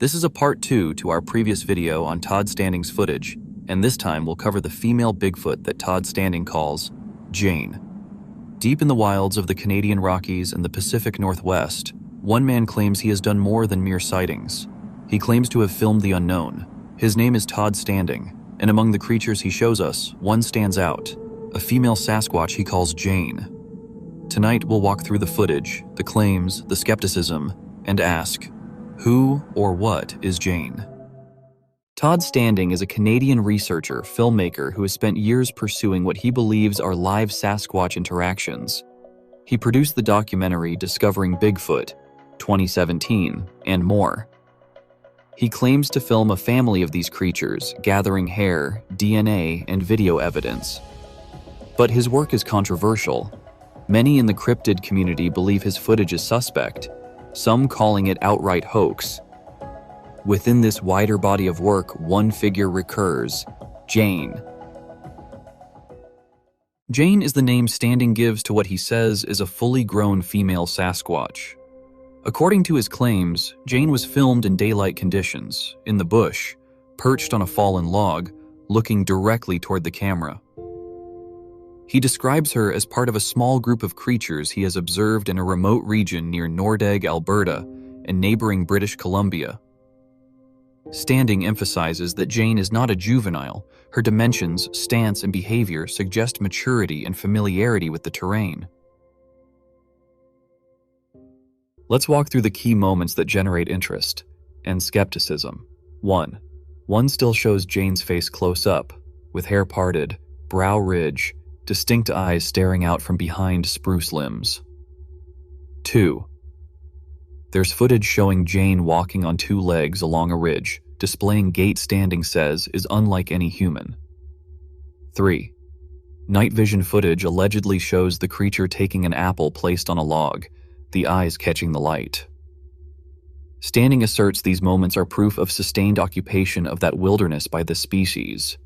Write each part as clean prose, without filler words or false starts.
This is a part 2 to our previous video on Todd Standing's footage, and this time we'll cover the female Bigfoot that Todd Standing calls Jane. Deep in the wilds of the Canadian Rockies and the Pacific Northwest, one man claims he has done more than mere sightings. He claims to have filmed the unknown. His name is Todd Standing, and among the creatures he shows us, one stands out, a female Sasquatch he calls Jane. Tonight we'll walk through the footage, the claims, the skepticism, and ask, who or what is Jane? Todd Standing is a Canadian researcher, filmmaker who has spent years pursuing what he believes are live Sasquatch interactions. He produced the documentary Discovering Bigfoot, 2017, and more. He claims to film a family of these creatures, gathering hair, DNA, and video evidence. But his work is controversial. Many in the cryptid community believe his footage is suspect, some calling it outright hoax. Within this wider body of work, one figure recurs, Jane. Jane is the name Standing gives to what he says is a fully grown female Sasquatch. According to his claims, Jane was filmed in daylight conditions, in the bush, perched on a fallen log, looking directly toward the camera. He describes her as part of a small group of creatures he has observed in a remote region near Nordegg, Alberta, and neighboring British Columbia. Standing emphasizes that Jane is not a juvenile. Her dimensions, stance, and behavior suggest maturity and familiarity with the terrain. Let's walk through the key moments that generate interest and skepticism. 1. One still shows Jane's face close up, with hair parted, brow ridge, distinct eyes staring out from behind spruce limbs. 2. There's footage showing Jane walking on two legs along a ridge, displaying gait Standing says is unlike any human. 3. Night vision footage allegedly shows the creature taking an apple placed on a log, the eyes catching the light. Standing asserts these moments are proof of sustained occupation of that wilderness by this species.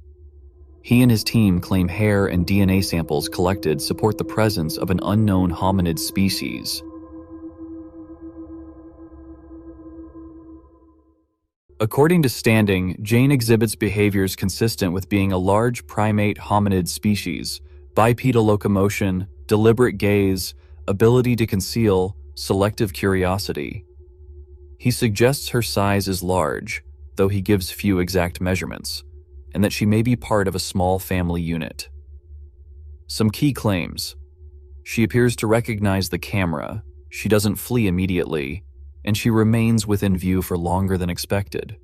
He and his team claim hair and DNA samples collected support the presence of an unknown hominid species. According to Standing, Jane exhibits behaviors consistent with being a large primate hominid species: bipedal locomotion, deliberate gaze, ability to conceal, selective curiosity. He suggests her size is large, though he gives few exact measurements, and that she may be part of a small family unit. Some key claims: she appears to recognize the camera, she doesn't flee immediately, and she remains within view for longer than expected.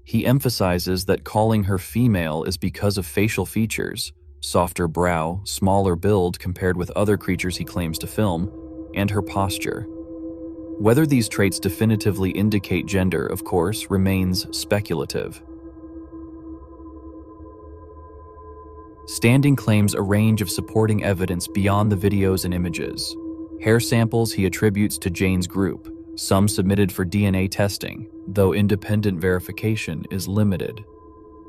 He emphasizes that calling her female is because of facial features, softer brow, smaller build compared with other creatures he claims to film, and her posture. Whether these traits definitively indicate gender, of course, remains speculative. Standing claims a range of supporting evidence beyond the videos and images. Hair samples he attributes to Jane's group, some submitted for DNA testing, though independent verification is limited.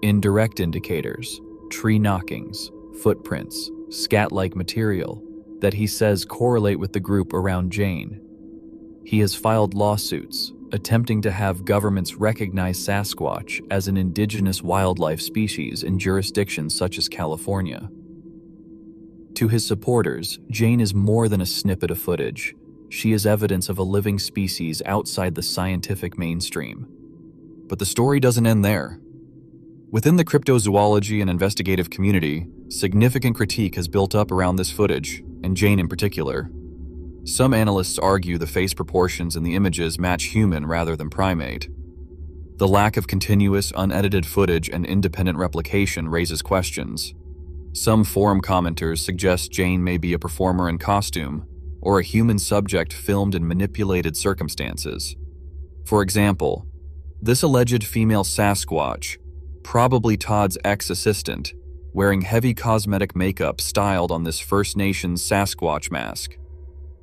Indirect indicators, tree knockings, footprints, scat-like material that he says correlate with the group around Jane. He has filed lawsuits, attempting to have governments recognize Sasquatch as an indigenous wildlife species in jurisdictions such as California. To his supporters, Jane is more than a snippet of footage. She is evidence of a living species outside the scientific mainstream. But the story doesn't end there. Within the cryptozoology and investigative community, significant critique has built up around this footage, and Jane in particular. Some analysts argue the face proportions in the images match human rather than primate. The lack of continuous, unedited footage and independent replication raises questions. Some forum commenters suggest Jane may be a performer in costume, or a human subject filmed in manipulated circumstances. For example, this alleged female Sasquatch, probably Todd's ex-assistant, wearing heavy cosmetic makeup styled on this First Nations Sasquatch mask.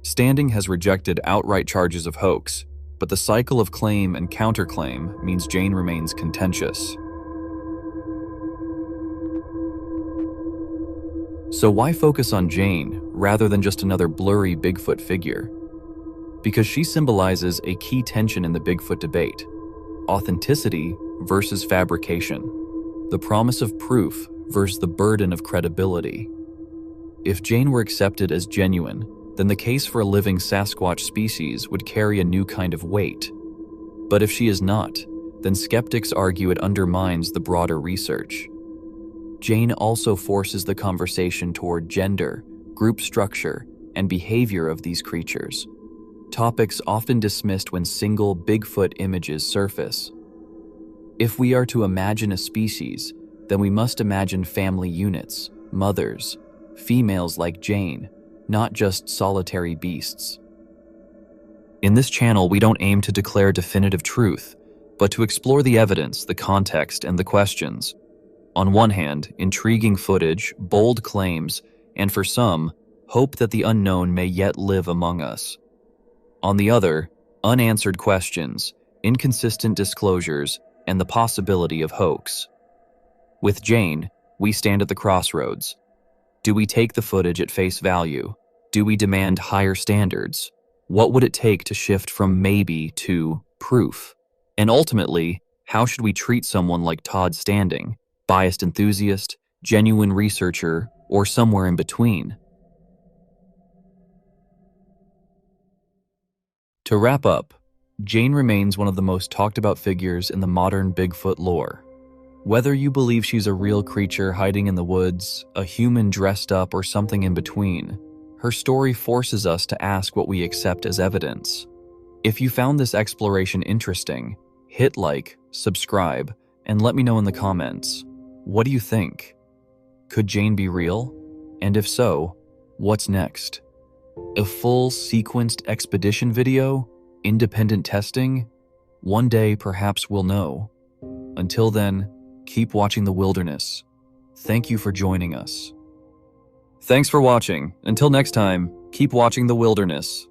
Standing has rejected outright charges of hoax, but the cycle of claim and counterclaim means Jane remains contentious. So why focus on Jane rather than just another blurry Bigfoot figure? Because she symbolizes a key tension in the Bigfoot debate: authenticity versus fabrication, the promise of proof versus the burden of credibility. If Jane were accepted as genuine, then the case for a living Sasquatch species would carry a new kind of weight. But if she is not, then skeptics argue it undermines the broader research. Jane also forces the conversation toward gender, group structure, and behavior of these creatures, topics often dismissed when single Bigfoot images surface. If we are to imagine a species, then we must imagine family units, mothers, females like Jane, not just solitary beasts. In this channel, we don't aim to declare definitive truth, but to explore the evidence, the context, and the questions. On one hand, intriguing footage, bold claims, and for some, hope that the unknown may yet live among us. On the other, unanswered questions, inconsistent disclosures, and the possibility of hoax. With Jane, we stand at the crossroads. Do we take the footage at face value? Do we demand higher standards? What would it take to shift from maybe to proof? And ultimately, how should we treat someone like Todd Standing, biased enthusiast, genuine researcher, or somewhere in between? To wrap up, Jane remains one of the most talked about figures in the modern Bigfoot lore. Whether you believe she's a real creature hiding in the woods, a human dressed up, or something in between, her story forces us to ask what we accept as evidence. If you found this exploration interesting, hit like, subscribe, and let me know in the comments. What do you think? Could Jane be real? And if so, what's next? A full sequenced expedition video? Independent testing? One day, perhaps we'll know. Until then, keep watching the wilderness. Thank you for joining us. Thanks for watching. Until next time, keep watching the wilderness.